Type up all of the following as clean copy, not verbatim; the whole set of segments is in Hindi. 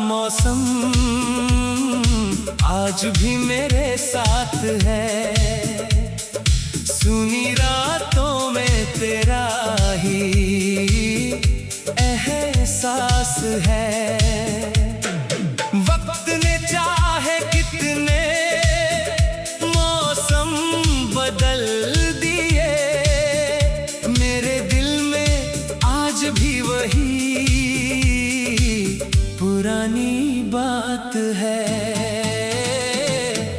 मौसम आज भी मेरे साथ है। सुनी रातों में तेरा ही एहसास है। वक्त ने चाहे कितने मौसम बदल दिए, मेरे दिल में आज भी वही पुरानी बात है।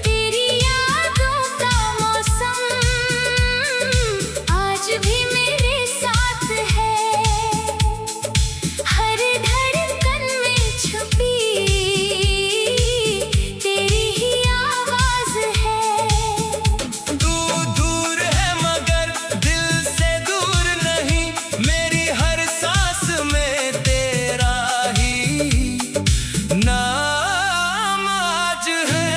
तेरी यादों का मौसम आज भी मेरे साथ है। हर धड़कन में छुपी तेरी ही आवाज है। तू दूर है मगर दिल से दूर नहीं, मेरी हर सांस में तेरा ही नाम आज है।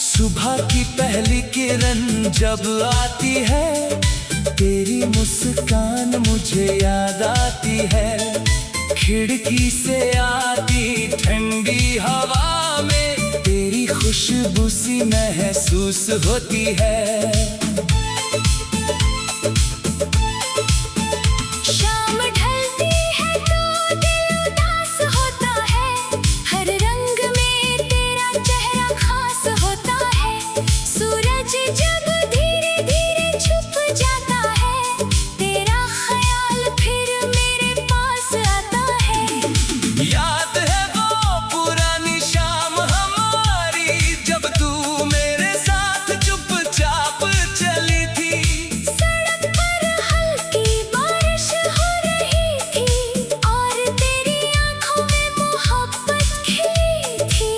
सुबह की पहली किरण जब आती है, तेरी मुस्कान मुझे याद आती है। खिड़की से आती ठंडी हवा में तेरी खुशबू सी महसूस होती है। शाम ढलती है तो दिल उदास होता है। हर रंग में तेरा चेहरा खास होता है। सूरज जब धीरे धीरे छुप जाता है, तेरा ख्याल फिर मेरे पास आता है। याद है वो पुरानी शाम हमारी, जब तू मेरे साथ चुपचाप चली थी। सड़क पर हल्की बारिश हो रही थी और तेरी आंखों में मोहब्बत खिली थी।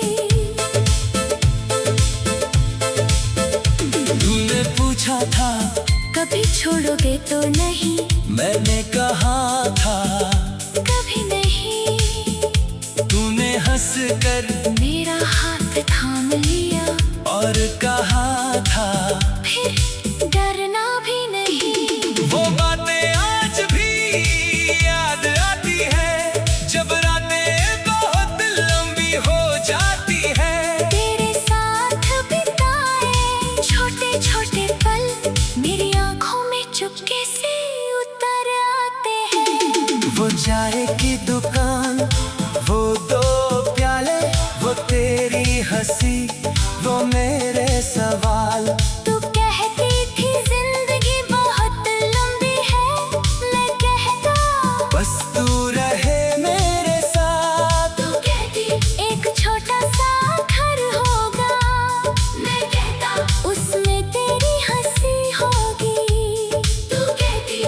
तूने पूछा था कभी छोड़ोगे तो नहीं, मैंने कहा था कभी नहीं। तूने हंस कर मेरा हाथ थाम लिया और कहा था फिर डरना भी नहीं। वो बातें आज भी याद आती है, जब रातें बहुत लंबी हो जाती है। तेरे साथ बिताए छोटे छोटे पल मेरी आंखों में चुपके से उतर आते हैं। वो चाय की दुकान, वो दो प्याले, वो तेरी हंसी, वो मेरे सवाल। तू कहती थी जिंदगी बहुत लंबी है, मैं कहता बस तू रहे मेरे साथ। तू कहती एक छोटा सा घर होगा, मैं कहता उसमें तेरी हंसी होगी। तू कहती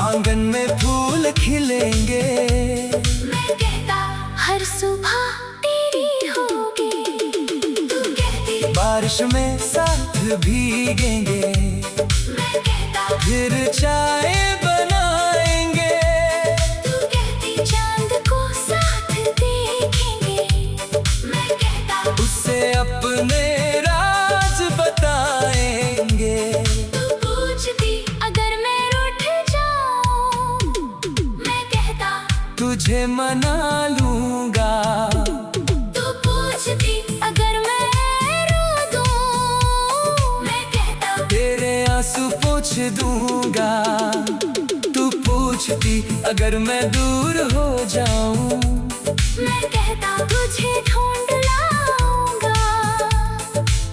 आंगन में फूल खिलेंगे, मैं कहता हर सुबह तेरी होगी। तू कहती बारिश में साथ भीगेंगे, मैं कहता फिर चाय बनाएंगे। तू कहती चांद को साथ देखेंगे, मैं कहता उससे अपने राज बताएंगे। तू पूछती अगर मैं रूठ जाऊं, मैं कहता तुझे मना लूंगा। तू पूछती अगर मैं रो दूं, मैं कहता तेरे आंसू पोंछ दूंगा। तू पूछती अगर मैं दूर हो जाऊं, मैं कहता तुझे ढूंढ लाऊंगा।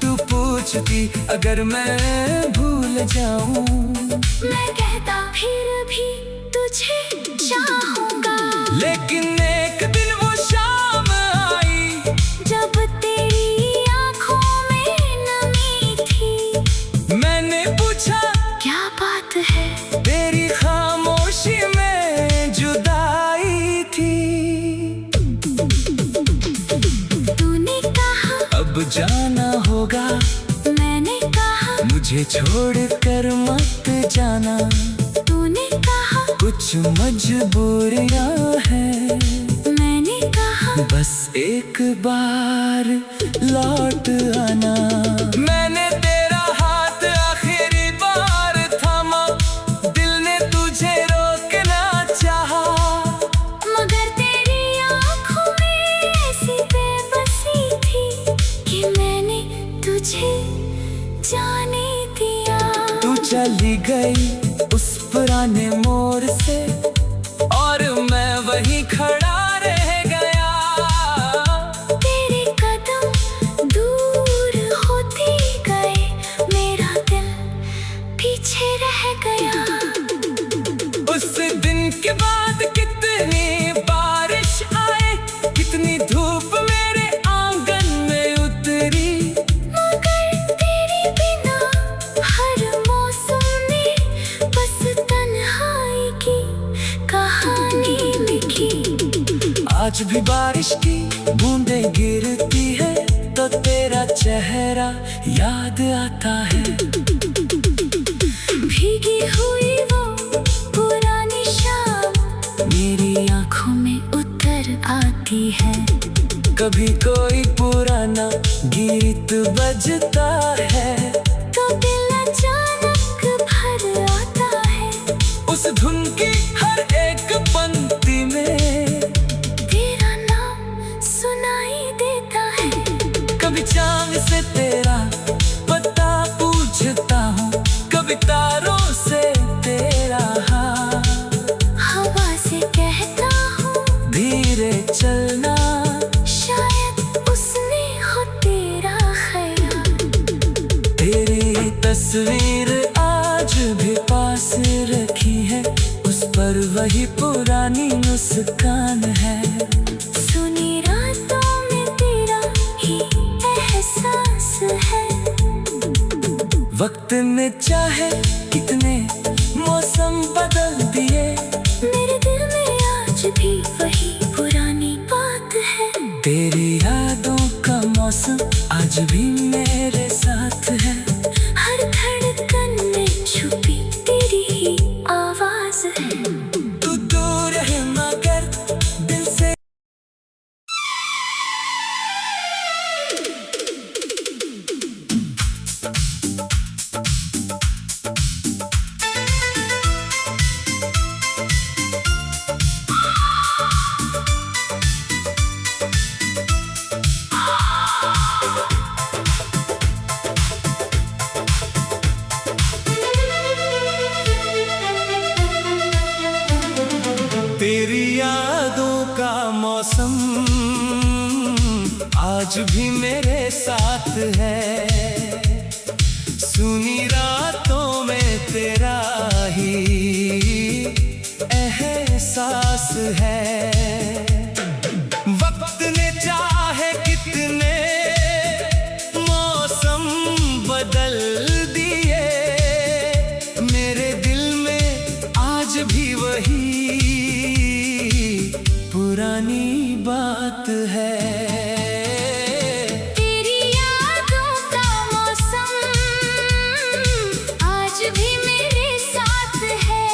तू पूछती अगर मैं भूल जाऊं, मैं कहता फिर भी तुझे चाहूंगा। लेकिन एक दिन वो शाम आई, जब तेरी आंखों में नमी थी, मैंने पूछा क्या बात है, तेरी खामोशी में जुदाई थी। तूने कहा अब जाना होगा, मैंने कहा मुझे छोड़ कर मत जाना। तूने कहा कुछ मजबूरियां हैं, मैंने बस एक बार लौट आना। मैंने तेरा हाथ आखिरी बार थामा, दिल ने तुझे रोकना चाहा, मगर तेरी आंखों में ऐसी बेबसी थी कि मैंने तुझे जाने दिया। तू चली गई उस पुराने मोड़ से और मैं वहीं खड़ा रह गया। तेरे कदम दूर होते गए, मेरा दिल पीछे रह गया। उस दिन के बाद कितनी बारिश आए, कितनी धूप मेरे आंगन में उतरी, मगर तेरे बिना हर मौसम में बस तन्हाई की कहानी लिखी। आज भी बारिश की बूंदें गिरती है तो तेरा चेहरा याद आता है। भीगी हुई वो पुरानी शाम मेरी आंखों में उतर आती है। कभी कोई पुराना गीत बजता है तो दिल अचानक भर आता है। उस धुन की हर एक पंक्ति में तेरा नाम सुनाई देता है। कभी चांद से तेरा पता पूछता हूँ, कभी तारों से तेरा हाल, हवा से कहता हूँ धीरे चलना, शायद उसने हो तेरा ख्याल। तेरी तस्वीर आज भी पास रखी है, उस पर वही पुरानी मुस्कान है। सुनी रातों में तेरा ही एहसास है। वक्त ने चाहे कितने मौसम बदल दिए, मेरे दिल में आज भी वही पुरानी बात है। तेरी यादों का मौसम आज भी मेरे साथ है। हर धड़कन में छुपी तेरी ही आवाज है। तू दूर है मगर दिल से तेरी यादों का मौसम आज भी मेरे साथ है। सुनी रातों में तेरा ही एहसास है। वक्त ने चाहे कितने मौसम बदल दिए, मेरे दिल में आज भी वही पुरानी बात है। तेरी यादों का मौसम आज भी मेरे साथ है।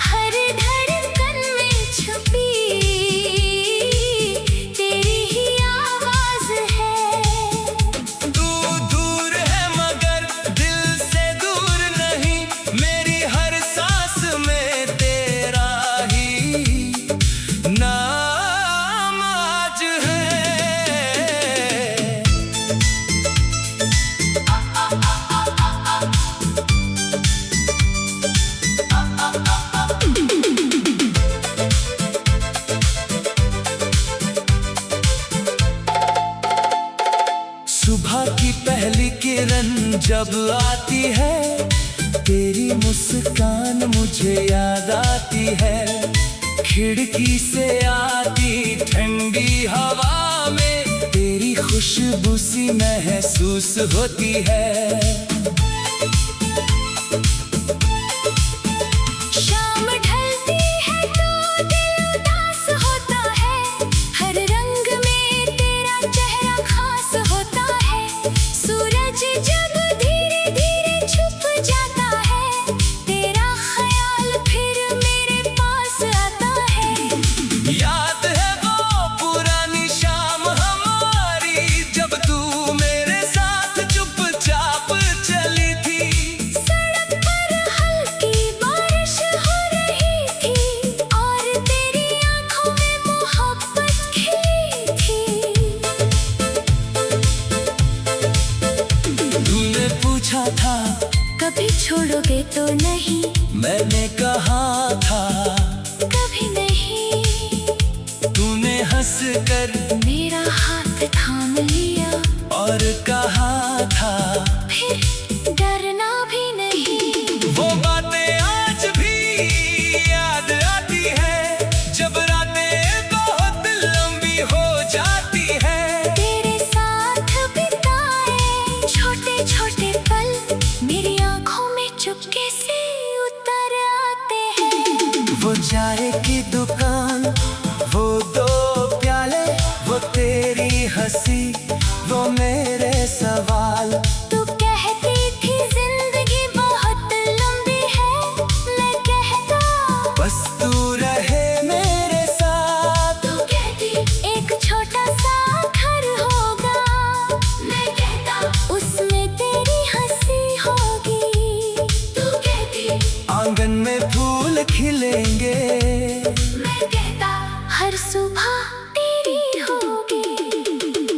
हर धड़कन में छुपी तेरी ही आवाज है। तू दूर है मगर दिल से दूर नहीं, मेरी हर सांस में तेरा ही नाम आज है। सुबह की पहली किरण जब आती है, तेरी मुस्कान मुझे याद आती है। खिड़की से आती ठंडी हवा में तेरी खुशबू सी महसूस होती है। शाम ढलती है तो दिल उदास होता है। हर रंग में तेरा चेहरा खास होता है। सूरज जब धीरे धीरे छुप जाता है, तेरा ख्याल फिर मेरे पास आता है। याद है वो तो नहीं, मैंने कहा था कभी नहीं। तूने हंस कर मेरा हाथ थाम लिया और कहा था फिर डरना भी नहीं। वो बातें आज भी याद आती है, जब रातें बहुत लंबी हो जाती है। तेरे साथ बिताए छोटे छोटे पल मेरी आंखों में चुपके से उतर आते हैं। वो चाय की दुकान, वो दो प्याले, वो तेरी हंसी, वो मेरे सवाल। तू कहती थी जिंदगी बहुत लंबी है, मैं कहता बस तू रहे मेरे साथ। तू कहती एक छोटा सा घर होगा, मैं कहता उसमें तेरी हंसी होगी। तू कहती आंगन में फूल खिलेंगे, मैं कहता हर सुबह तेरी होगी।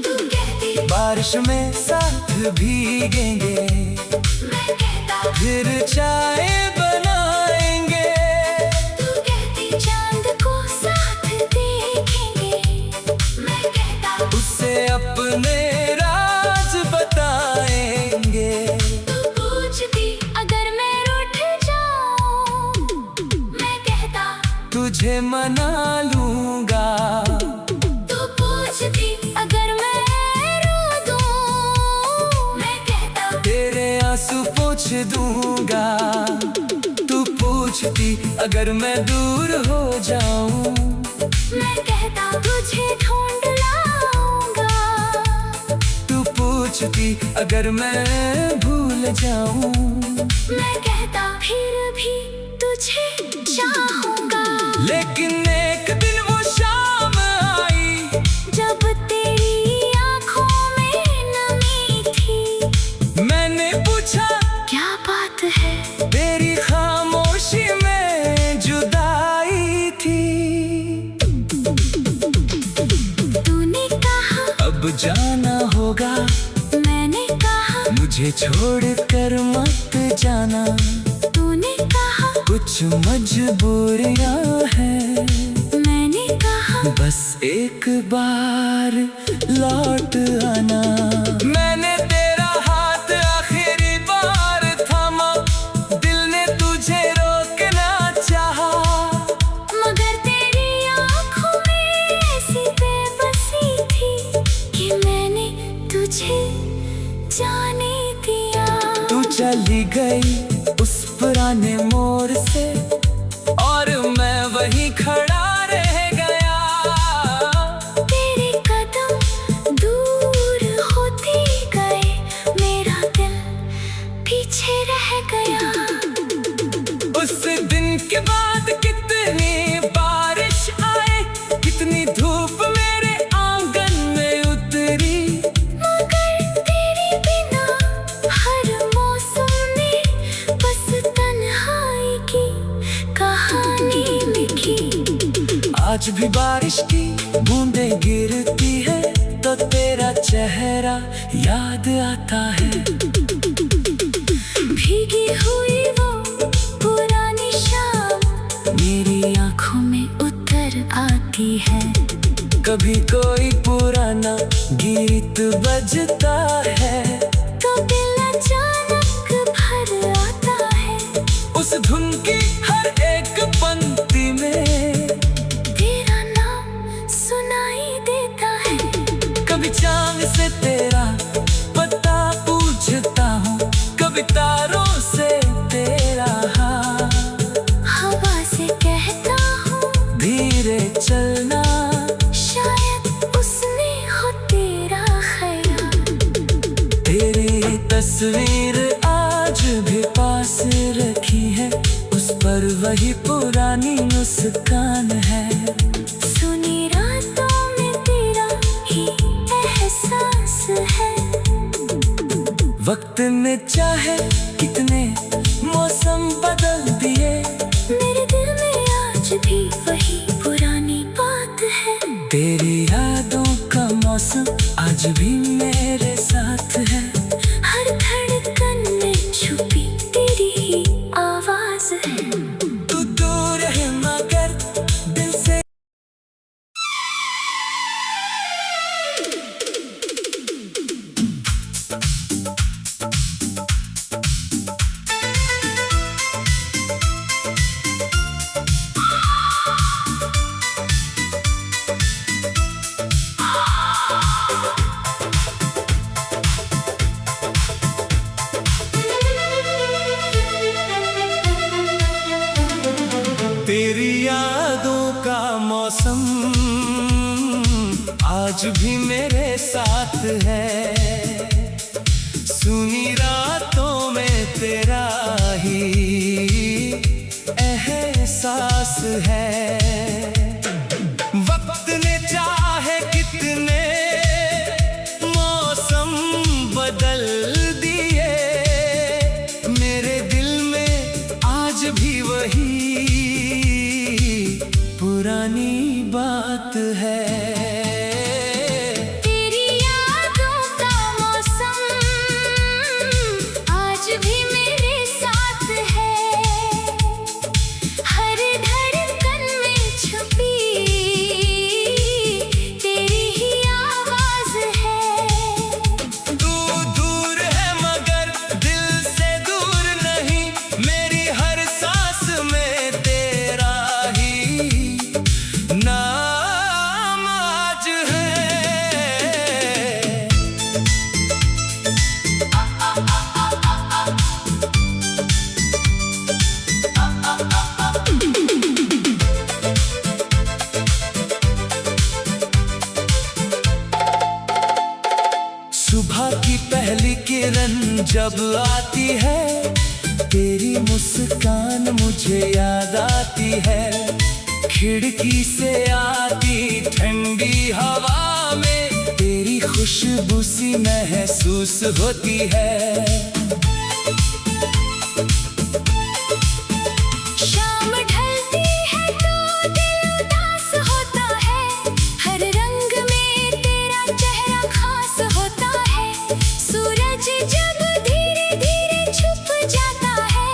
तू कहती बारिश में साथ भीगेंगे, मैं कहता फिर चाय बनाएंगे। तू कहती चांद को साथ देखेंगे, मैं कहता उससे अपने राज बताएंगे। तू पूछती अगर मैं रूठ जाऊं, मैं कहता तुझे मना लूंगा। तू पूछती अगर मैं रो दूं, मैं कहता तेरे आंसू पोंछ दूंगा। तू पूछती अगर मैं दूर हो जाऊं, मैं कहता तुझे ढूंढ लाऊंगा। तू पूछती अगर मैं भूल जाऊं, मैं कहता फिर भी तुझे चाहूंगा। लेकिन एक दिन वो शाम आई, जब तेरी आंखों में नमी थी, मैंने पूछा क्या बात है? तेरी खामोशी में जुदाई थी। तूने कहा अब जाना होगा, मैंने कहा मुझे छोड़ कर मत जाना। तूने कहा कुछ मजबूरियां हैं, मैंने कहा बस एक बार लौट आना। मैंने तेरा हाथ आखिरी बार थामा, दिल ने तुझे रोकना चाहा। मगर तेरी आंखों में ऐसी बेबसी थी कि मैंने तुझे जाने दिया। तू चली गई उस पुराने मोड़ से, और मैं वहीं खड़ा रह गया। तेरे कदम दूर होते गए, मेरा दिल पीछे रह गया। उस दिन के बाद कितनी बारिश आए, कितनी धूप मेरे आंगन में उतरी। मगर तेरे बिना हर मौसम में बस तन्हाई की कहानी लिखी। आज भी बारिश की बूंदें गिरती है, तो तेरा चेहरा याद आता है। भीगी हुई वो पुरानी शाम मेरी आंखों में उतर आती है। कभी कोई पुराना गीत बजता है, तो दिल अचानक भर आता है। उस धुन की हर एक पंक्ति में तेरा नाम सुनाई देता है। कभी चांद से तेरा पता पूछता हूँ, कभी तारों से तेरा हाल। हवा से कहता हूँ धीरे चलना, शायद उसने हो तेरा ख्याल। तेरी तस्वीर आज भी पास रखी है, उस पर वही पुरानी मुस्कान है। सुनी रातों में तेरा ही एहसास है। वक्त ने चाहे कितने मौसम बदल दिए, मेरे दिल में आज भी वही पुरानी बात है। तेरी यादों का मौसम आज भी मेरे साथ है। हर धड़कन में छुपी तेरी ही आज भी मेरे साथ है। सुनी रातों में तेरा ही एहसास है। वक्त ने चाहे कितने मौसम बदल दिए, मेरे दिल में आज भी वही पुरानी बात है। तेरी यादों का मौसम आज भी मेरे साथ है। हर धड़कन में छुपी तेरी ही आवाज है। तू दूर है मगर दिल से दूर नहीं, मेरी हर सांस में तेरा ही नाम आज है। सुबह की पहली किरण जब आती है, तेरी मुस्कान मुझे याद आती है। खिड़की से आती ठंडी हवा में तेरी खुशबू सी महसूस होती है। शाम ढलती है तो दिल उदास होता है। हर रंग में तेरा चेहरा खास होता है। सूरज जब धीरे धीरे छुप जाता है,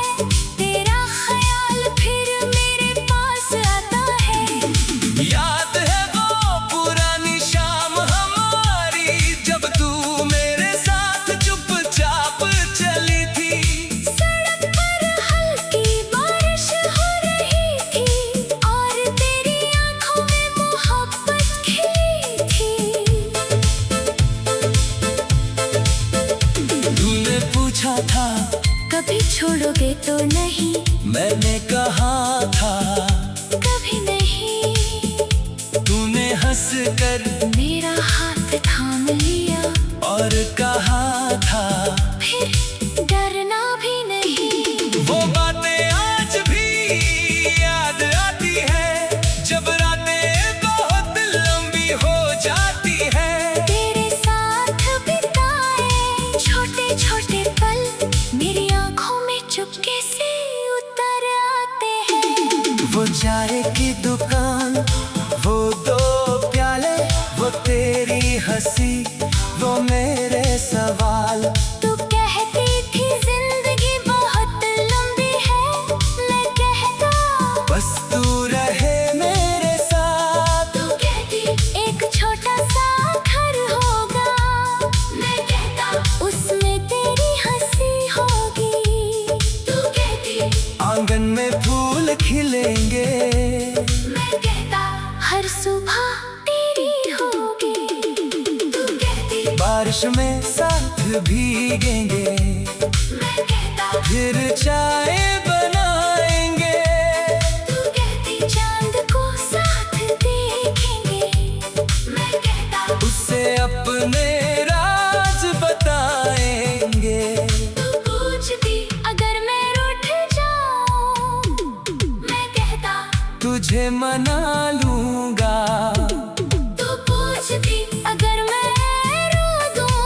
तेरा ख्याल फिर मेरे पास आता है। याद है वो पुरानी शाम हमारी, जब तू मेरे साथ चुपचाप चली थी। सड़क पर हल्की बारिश हो रही थी और तेरी आंखों में मोहब्बत खिली थी। तूने पूछा था कभी छोड़ोगे तो नहीं, मैंने कहा था कभी नहीं। तूने हंस कर मेरा हाथ थाम लिया और कहा था फिर डरना भी नहीं। वो बातें आज भी याद आती है, जब रातें बहुत लंबी हो जाती है। तेरे साथ बिताए छोटे छोटे पल मेरी आंखों में चुपके से उतर आते हैं। वो चाय की दुकान, वो दो प्याले, वो तेरी हंसी, वो मेरे सवाल। तू कहती थी जिंदगी बहुत लंबी है, मैं कहता बस तू रहे मेरे साथ। तू कहती एक छोटा सा घर होगा, मैं कहता उसमें तेरी हंसी होगी। तू कहती आंगन में फूल खिलेंगे, मैं कहता हर सुबह तेरी होगी। तू कहती बारिश में साथ भीगेंगे, मैं कहता फिर चाय बनाएंगे। तू कहती चांद को साथ देखेंगे, मैं कहता उससे अपने राज बताएंगे। तू पूछती अगर मैं रूठ जाऊं, मैं कहता तुझे मना लूंगा। तू पूछती अगर मैं रो दूं,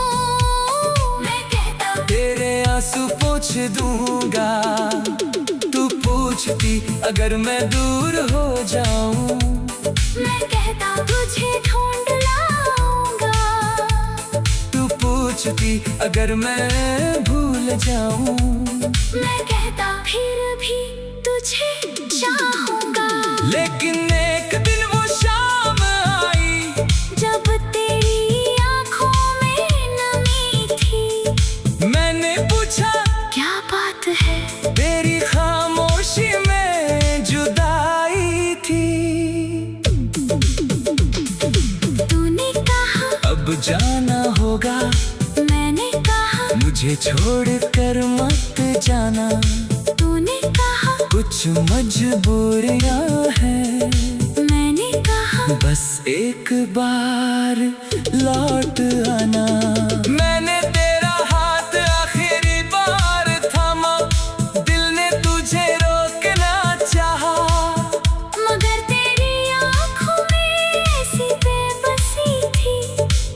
मैं कहता तेरे आंसू पोंछ दूंगा। तू पूछती अगर मैं दूर हो जाऊं, मैं कहता तुझे ढूंढ लाऊंगा। तू पूछती अगर मैं भूल जाऊं, मैं कहता फिर भी तुझे चाहूंगा। लेकिन एक दिन वो शाम आई, जब तेरी आंखों में नमी थी, मैंने पूछा क्या बात है, तेरी खामोशी में जुदाई थी। तूने कहा अब जाना होगा, मैंने कहा मुझे छोड़ कर मत जाना। तूने कहा कुछ मजबूरियां हैं, मैंने कहा बस एक बार लौट आना। मैंने तेरा हाथ आखिरी बार थामा, दिल ने तुझे रोकना चाहा, मगर तेरी आँखों में ऐसी बेबसी थी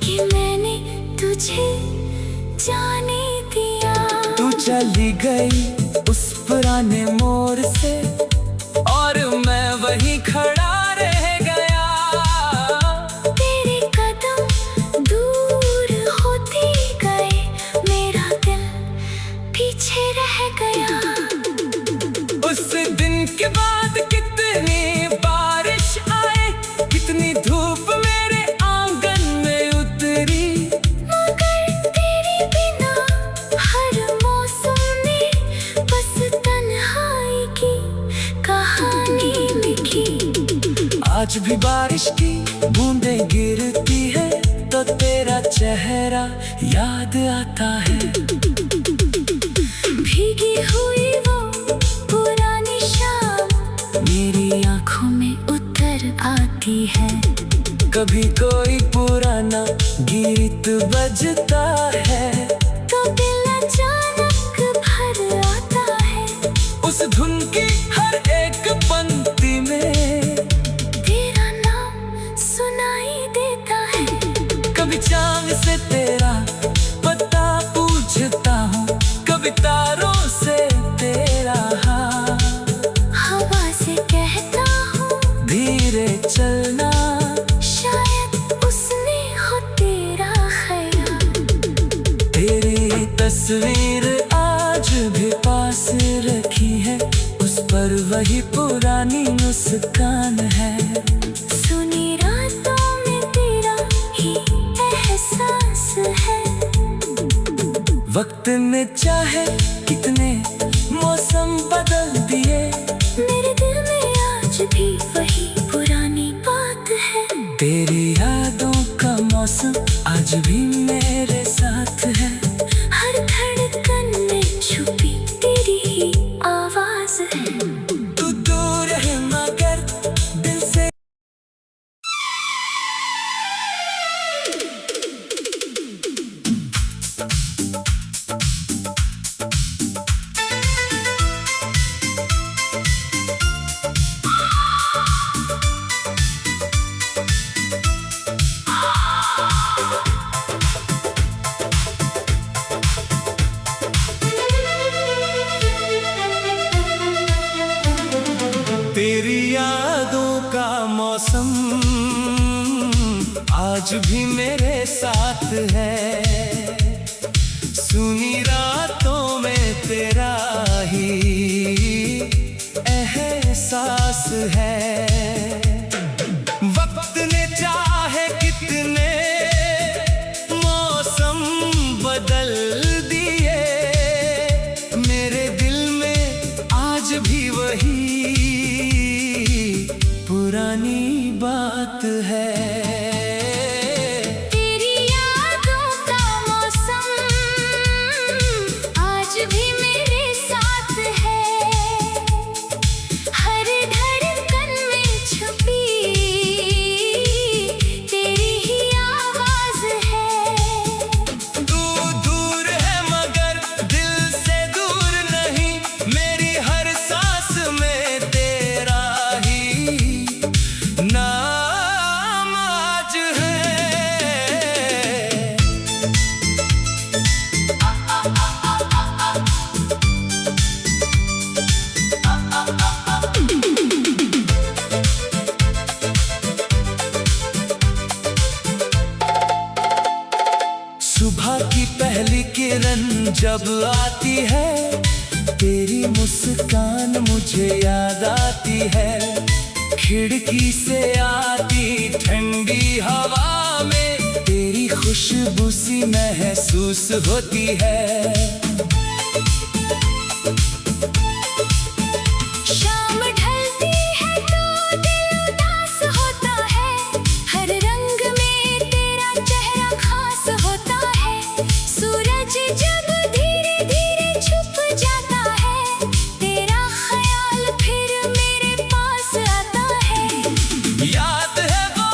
कि मैंने तुझे जाने दिया। तू चली गई उस पुराने मोड़ से और मैं वहीं खड़ा रह गया। तेरे कदम दूर होते गए, मेरा दिल पीछे रह गया। उस दिन के बाद कितनी बारिश आए, कितनी धूप मेरे आंगन में उतरी, मगर तेरे बिना हर मौसम में बस तन्हाई की कहानी लिखी। आज भी बारिश की बूंदें गिरती है तो तेरा चेहरा याद आता है। भीगी हुई वो पुरानी शाम मेरी आँखों में उतर आती है। कभी कोई पुराना गीत बजता है तो दिल अचानक भर आता है। उस धुन की हर एक पंक्ति में तेरा नाम सुनाई देता है। कभी चांद से तेरा पता पूछता हूँ, कभी तारों से तेरा हाल, हवा से कहता हूँ धीरे चलना, शायद उसने हो तेरा ख्याल। तेरी तस्वीर आज भी पास रखी है, उस पर वही पुरानी मुस्कान है। सुनी रातों में तेरा ही एहसास है। वक्त ने चाहे कितने मौसम बदल दिए, मेरे दिल में आज भी वही पुरानी बात है। तेरी यादों का मौसम आज भी मेरे साथ है। हर धड़कन में छुपी तेरी ही आवाज है। तू दूर है मगर दिल से। तेरी यादों का मौसम आज भी मेरे साथ है। सुनी रातों में तेरा ही एहसास है। वक्त ने चाहे कितने मौसम बदल दिए, मेरे दिल में आज भी वही पुरानी बात है। तेरी यादों का मौसम आज भी मेरे साथ है। हर धड़कन में छुपी तेरी ही आवाज है। तू दूर है मगर दिल से दूर नहीं, मेरी हर सांस में तेरा ही नाम आज है। सुबह की पहली किरण जब आती है, तेरी मुस्कान मुझे याद आती है। खिड़की से आती ठंडी हवा में तेरी खुशबू सी महसूस होती है। शाम ढलती है तो दिल उदास होता है। हर रंग में तेरा चेहरा खास होता है। सूरज जब धीरे धीरे छुप जाता है, तेरा ख्याल फिर मेरे पास आता है। याद है वो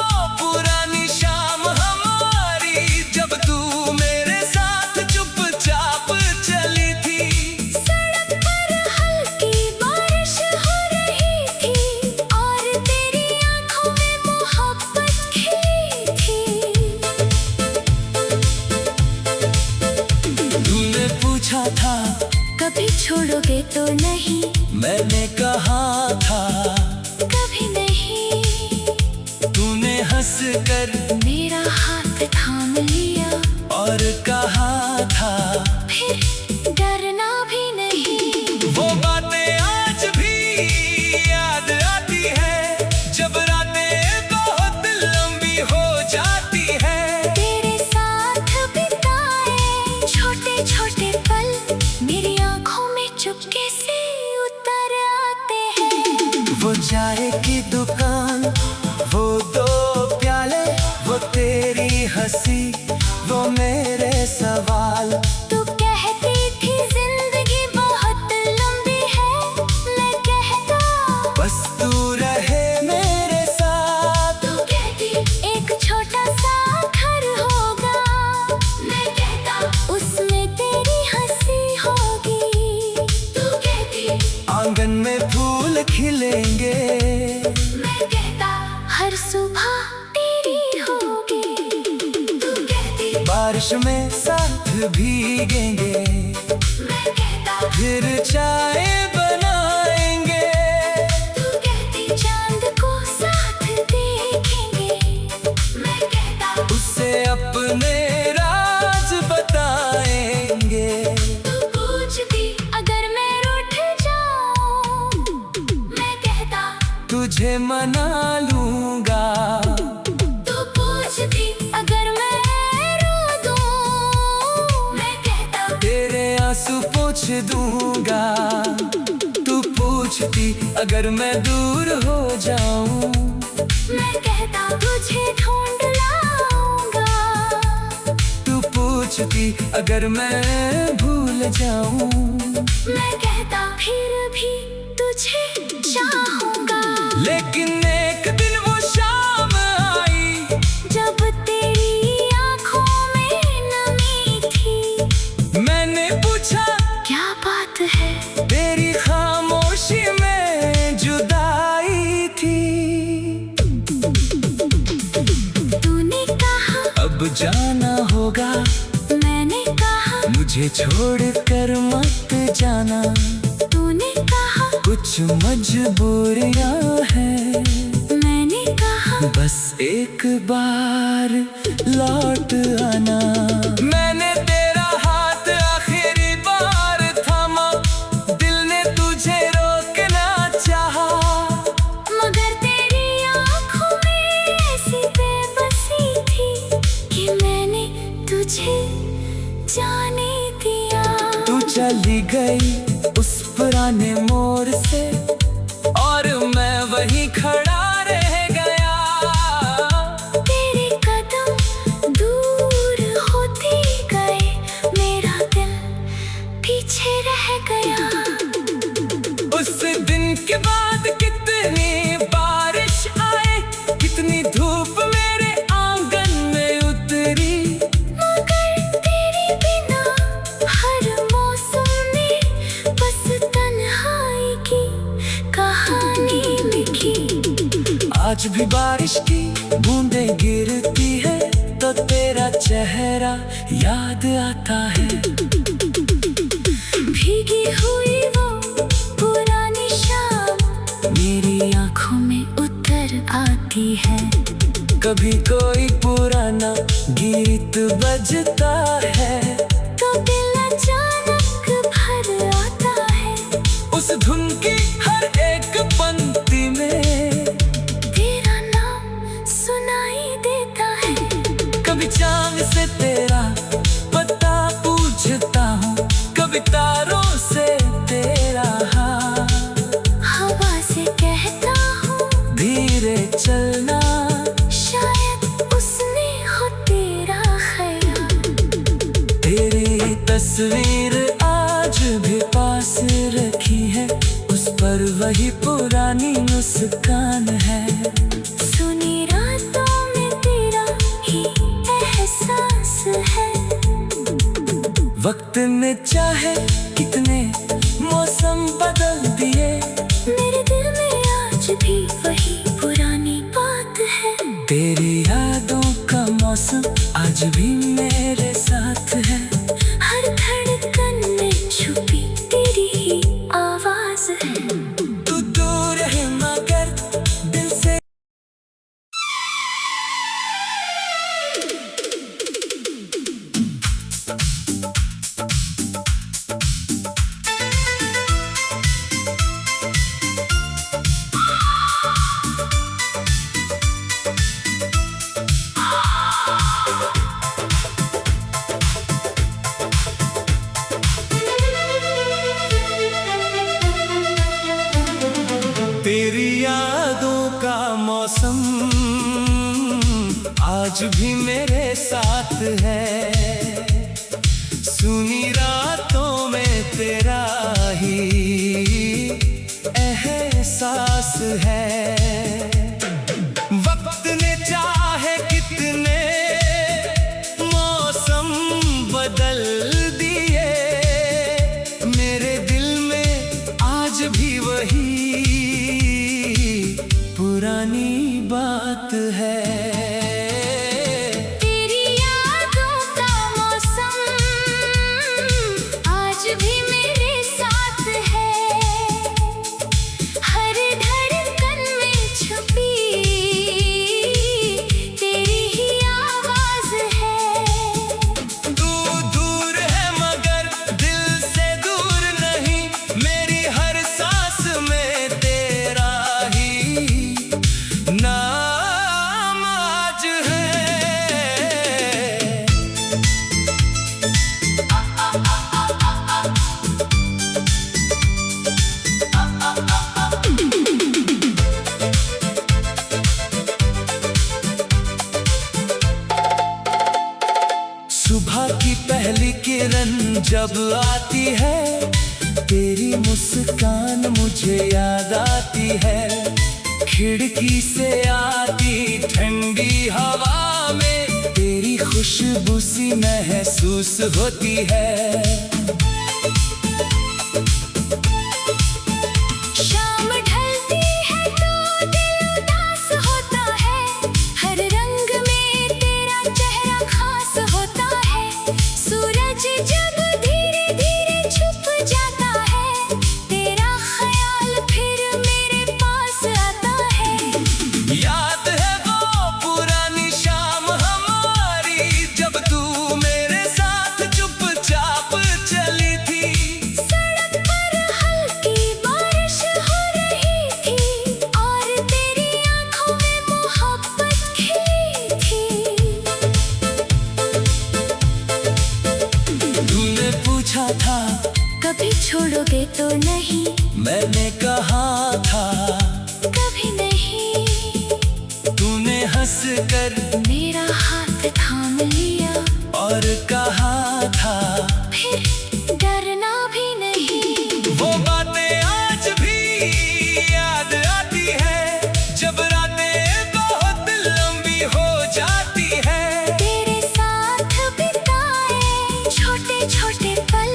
था, कभी छोड़ोगे तो नहीं, मैंने कहा था कभी नहीं। तूने हंस कर मेरा हाथ थाम लिया और कहा था फिर डरना भी नहीं। वो बातें आज भी याद आती है, जब रातें बहुत लंबी हो जाती है। तेरे साथ बिताए छोटे छोटे पल मेरी आंखों में चुपके से उतर आते हैं। वो चाय की दुकान, वो दो प्याले, वो तेरी हंसी, वो मेरे सवाल। तू कहती थी जिंदगी बहुत लंबी है, मैं कहता बस तू रहे मेरे साथ। तू कहती एक छोटा सा घर होगा, मैं कहता उसमें तेरी हंसी होगी। तू कहती आंगन में फूल खिलेंगे, मैं कहता हर सुबह तेरी होगी। तू कहती बारिश में साथ भीगेंगे, मैं कहता फिर चाय बनाएंगे। तू कहती चांद को साथ देखेंगे, मैं कहता उससे अपने राज बताएंगे। तू पूछती अगर मैं रूठ जाऊं, मैं कहता तुझे मना लूंगा। तू पूछती अगर मैं रो दूं, मैं कहता तेरे आंसू पोंछ दूंगा। तू पूछती अगर मैं दूर हो जाऊं, मैं कहता तुझे ढूंढ लाऊंगा। तू पूछती अगर मैं भूल जाऊं, मैं कहता फिर भी तुझे चाहूंगा। लेकिन एक दिन वो शाम आई, जब तेरी आंखों में नमी थी, मैंने पूछा क्या बात है, तेरी खामोशी में जुदाई थी। तूने कहा अब जाना होगा, मैंने कहा मुझे छोड़ कर मत जाना। तूने कहा कुछ मजबूरियां हैं, मैंने कहा बस एक बार लौट आना। मैंने तेरा हाथ आखिरी बार थामा, दिल ने तुझे रोकना चाहा, मगर तेरी आंखों में ऐसी बेबसी थी कि मैंने तुझे जाने दिया। तू चली गई उस पुराने मोड़ से, और मैं वहीं खड़ा रह गया। तेरे कदम दूर होते गए, मेरा दिल पीछे रह गया। उस दिन के बाद कितनी बारिश आए, कितनी धूप मेरे आंगन में उतरी, मगर तेरे बिना हर मौसम में बस तन्हाई की कहानी लिखी। आज भी बारिश की बूंदें गिरती है, तो तेरा चेहरा याद आता है। भीगी हुई वो पुरानी शाम मेरी आंखों में उतर आती है। कभी कोई पुराना गीत बजता है, तो दिल अचानक भर आता है। उस धुन की हर एक पंक्ति में तेरा नाम सुनाई देता है। कभी चांद से तेरा पता पूछता हूँ, कभी तारों से तेरा हाल। हवा से कहता हूँ धीरे चलना, शायद उसने हो तेरा ख्याल। तेरी तस्वीर आज भी पास रखी है, उस पर वही पुरानी मुस्कान है। सुनी रातों में तेरा ही एहसास है। वक्त ने चाहे कितने मौसम बदल दिए, मेरे दिल में आज भी वही पुरानी बात है। तेरी यादों का मौसम आज भी मेरे साथ है। हर धड़कन में आज भी मेरे साथ है। सुनी रातों में तेरा ही एहसास है। वक्त ने चाहे कितने मौसम बदल दिए, मेरे दिल में आज भी वही पुरानी बात है। तेरी यादों का मौसम आज भी मेरे साथ है। हर धड़कन में छुपी तेरी ही आवाज है। तू दूर है मगर दिल से दूर नहीं, मेरी हर सांस में तेरा ही नाम आज है। सुबह की पहली किरण जब आती है, तेरी मुस्कान मुझे याद आती है। खिड़की से आती ठंडी हवा में तेरी खुशबू सी महसूस होती है। शाम ढलती है तो दिल उदास होता है। हर रंग में तेरा चेहरा खास होता है। सूरज जब धीरे धीरे छुप जाता है, तेरा ख्याल फिर मेरे पास आता है। याद है वो पुरानी शाम हमारी, जब तू मेरे साथ चुपचाप चली थी। सड़क पर हल्की बारिश हो रही थी और तेरी आंखों में मोहब्बत खिली थी। तूने पूछा था कभी छोड़ोगे तो नहीं, मैंने कहा था कभी नहीं। तूने हंस कर मेरा हाथ थाम लिया और कहा था फिर डरना भी नहीं। वो बातें आज भी याद आती है, जब रातें बहुत लंबी हो जाती है। तेरे साथ बिताए छोटे छोटे पल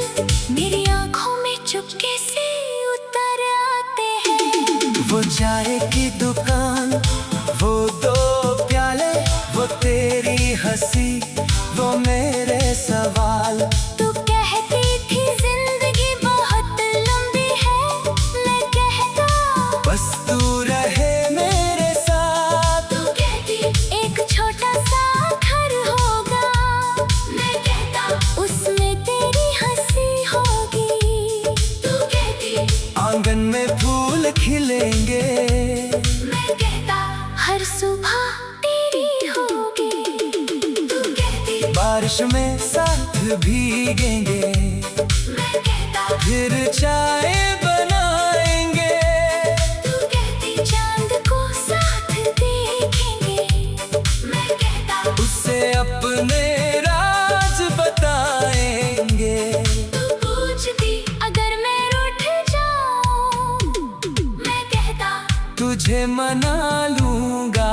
मेरी आंखों में चुपके से उतर आते हैं। वो चाय की दुकान, वो दो प्याले, वो तेरी हंसी, वो मेरे सवाल। तू कहती थी जिंदगी बहुत लंबी है, मैं कहता बस तू रहे मेरे साथ। तू कहती एक छोटा सा घर होगा, मैं कहता उसमें तेरी हंसी होगी। तू कहती आंगन में फूल खिलेंगे, मैं कहता हर सुबह तेरी होगी। तू कहती बारिश में साथ भीगेंगे, मैं कहता फिर चाय बनाएंगे। तू कहती चांद को साथ देखेंगे, मैं कहता उससे अपने राज बताएंगे। तू पूछती अगर मैं रूठ जाऊं, मैं कहता तुझे मना लूंगा।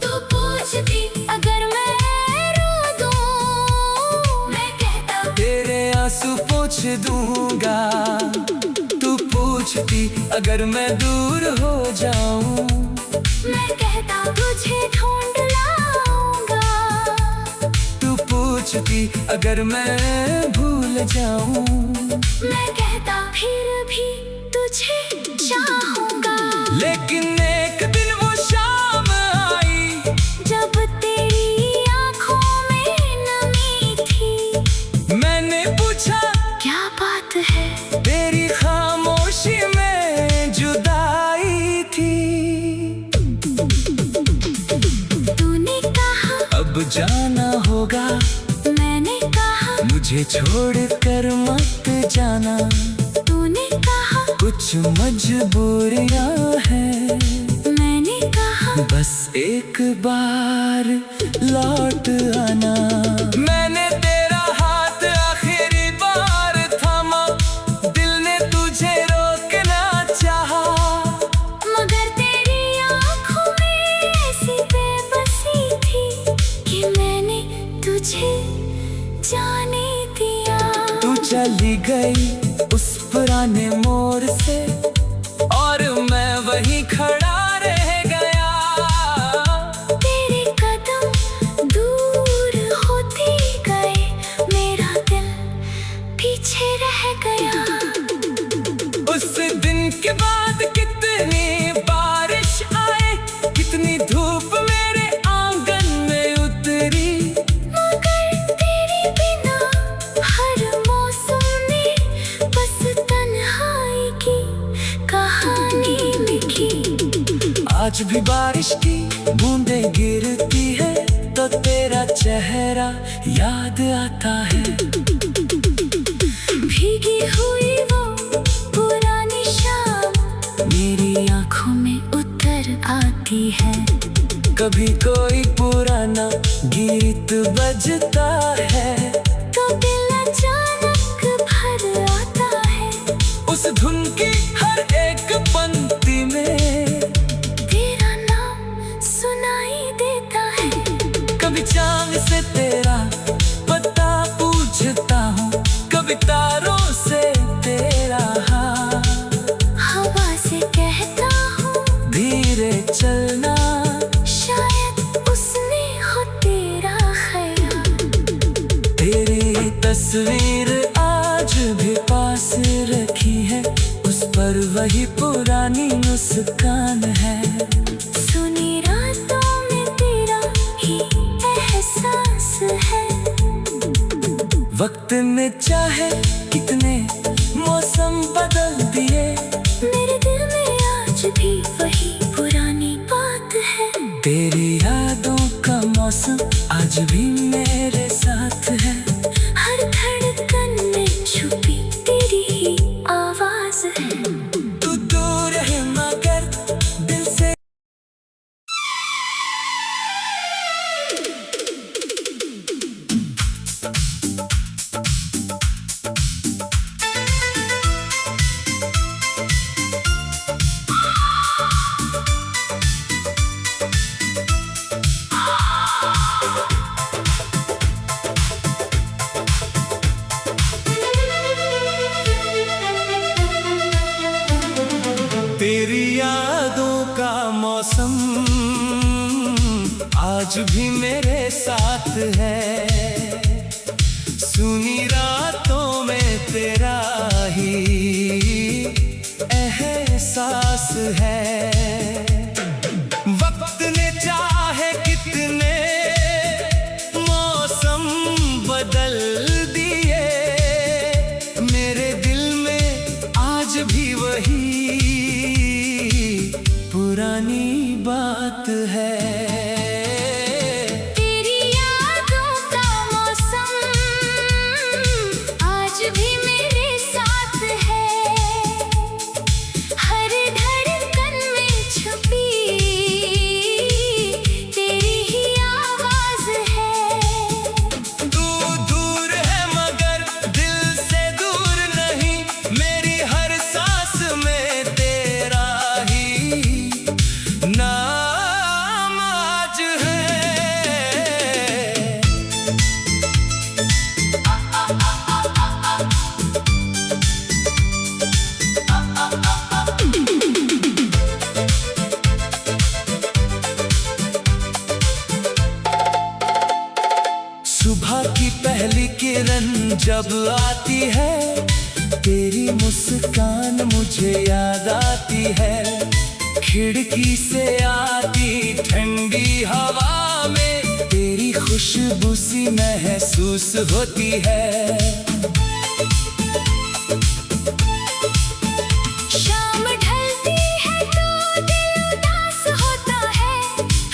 तू पूछती अगर मैं रो दूं, मैं कहता तेरे आंसू पोंछ दूंगा। तू पूछती अगर मैं दूर हो जाऊं, मैं कहता तुझे ढूंढ लाऊंगा। तू पूछती अगर मैं भूल जाऊं, मैं कहता फिर भी तुझे चाहूंगा। लेकिन एक दिन वो शाम आई, जब तेरी आंखों में नमी थी, मैंने पूछा क्या बात है। तेरी खामोशी में जुदाई थी। तूने कहा अब जाना होगा, मैंने कहा मुझे छोड़ कर मत जाना। तूने कहा कुछ मजबूरियां हैं, मैंने कहा बस एक बार लौट आना। मैंने तेरा हाथ आखिरी बार थामा, दिल ने तुझे रोकना चाहा, मगर तेरी आंखों में ऐसी बेबसी थी कि मैंने तुझे जाने दिया। तू चली गई उस पुराने मोड़ से और मैं वहीं खड़ा रह गया। तेरे कदम दूर होते गए, मेरा दिल पीछे रह गया। उस दिन के बाद कितनी बारिश आए, कितनी धूप मेरे आंगन में उतरी, मगर तेरे बिना हर मौसम में बस तन्हाई की कहानी लिखी। आज भी बारिश की बूंदें गिरती है तो तेरा चेहरा याद आता है। भीगी हुई वो पुरानी शाम मेरी आंखों में उतर आती है। कभी कोई पुराना गीत बजता है तो दिल अचानक भर आता है। उस धुन की हर एक पंक्ति में तेरा नाम सुनाई देता है। कभी चांद से तेरा पता पूछता हूँ, कभी तारों से तेरा हाल, हवा से कहता हूँ धीरे चलना, शायद उसने हो तेरा ख्याल। तेरी तस्वीर आज भी पास रखी है, उस पर वही पुरानी मुस्कान है। सुनी रातों में तेरा ही एहसास है। वक्त ने चाहे कितने मौसम बदल दिए, मेरे दिल में आज भी वही पुरानी बात है। तेरी यादों का मौसम आज भी मेरे साथ है। हर धड़कन में छुपी तेरी ही आवाज है। तू दूर है मगर दिल से। तेरी यादों का मौसम आज भी मेरे साथ है। सुनी रातों में तेरा ही एहसास है। वक्त ने चाहे कितने मौसम बदल दिए, मेरे दिल में आज भी वही पुरानी बात है। तेरी यादों का मौसम आज भी मेरे साथ है। हर धड़कन में छुपी तेरी ही आवाज है। तू दूर है मगर दिल से दूर नहीं, मेरी हर सांस में तेरा ही नाम आज है। सुबह की पहली किरण जब आती है, तेरी मुस्कान मुझे याद आती है। खिड़की से आती ठंडी हवा में तेरी खुशबू सी महसूस होती है। शाम ढलती है तो दिल उदास होता है।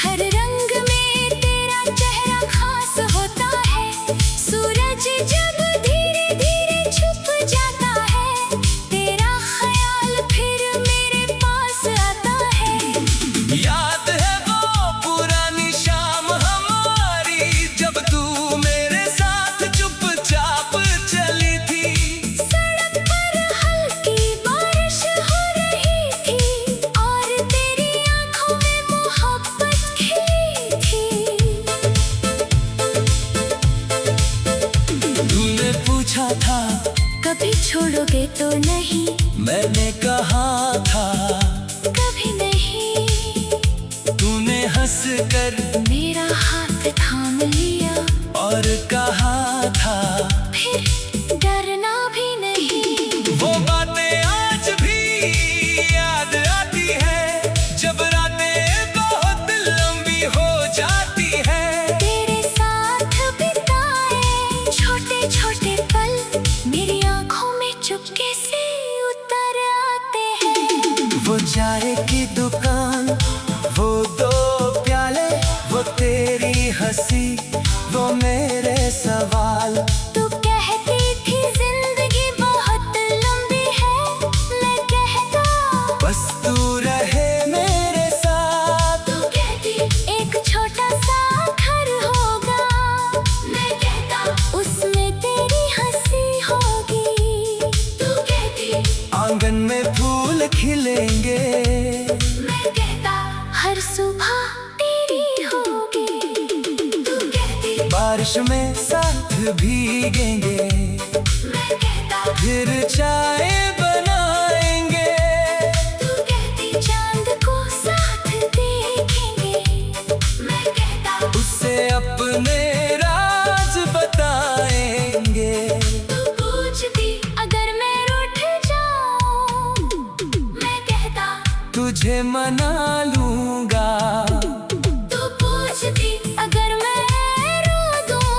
हर रंग में तेरा चेहरा खास होता है। सूरज जब धीरे धीरे छुप जाता है, तेरा ख्याल फिर मेरे पास आता है। याद है वो था, कभी छोड़ोगे तो नहीं, मैंने कहा था कभी नहीं। तूने हंस कर मेरा हाथ थाम लिया और कहा था फिर डरना भी नहीं। वो बातें आज भी याद आती है, जब रातें बहुत लंबी हो जाती है। तेरे साथ बिताए छोटे छोटे पल मेरी आंखों में चुपके से उतर आते हैं। वो चाय की दुकान, वो दो प्याले, वो तेरी हंसी, वो मेरे सवाल। तू कहती थी जिंदगी बहुत लंबी है, मैं कहता बस तू रहे मेरे साथ। तू कहती एक छोटा सा घर होगा, मैं कहता उसमें तेरी हंसी होगी। तू कहती आंगन में फूल खिलेंगे, मैं कहता हर सुबह तेरी होगी। तू कहती बारिश में साथ भीगेंगे, मैं कहता फिर चाय बनाएंगे। तू कहती चांद को साथ देखेंगे, मैं कहता उससे अपने राज बताएंगे। तू पूछती अगर मैं रूठ जाऊं, मैं कहता तुझे मना लूंगा, तू पूछती अगर मैं रो दूं,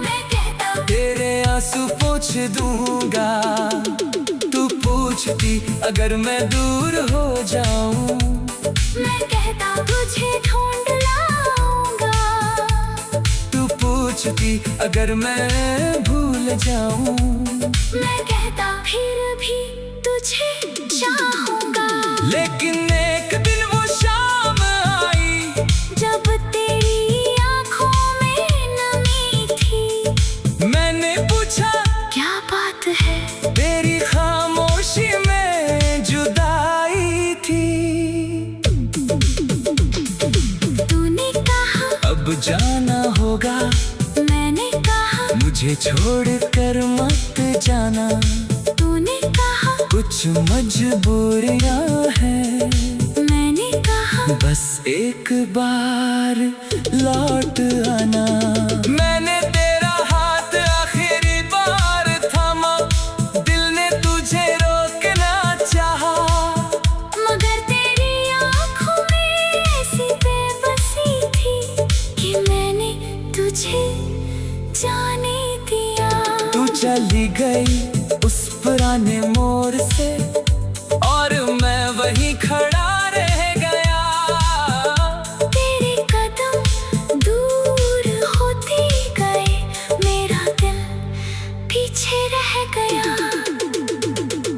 मैं कहता तेरे आंसू पोंछ दूंगा। तू पूछती अगर मैं दूर हो जाऊं, मैं कहता तुझे ढूंढ लाऊंगा। तू पूछती अगर मैं भूल जाऊं, मैं कहता फिर भी तुझे चाहूंगा। लेकिन एक दिन वो शाम आई, जब तेरी आंखों में नमी थी, मैंने पूछा क्या बात है, तेरी खामोशी में जुदाई थी। तूने कहा अब जाना होगा, मैंने कहा मुझे छोड़ कर मत जाना। तूने कहा कुछ मजबूरियां हैं, मैंने कहा बस एक बार लौट आना। मैंने तेरा हाथ आखिरी बार थामा, दिल ने तुझे रोकना चाहा, मगर तेरी आंखों में ऐसी बेबसी थी कि मैंने तुझे जाने दिया। तू चली गई उस पुराने मोड़ से, और मैं वहीं खड़ा रह गया। तेरे कदम दूर होते गए, मेरा दिल पीछे रह गया।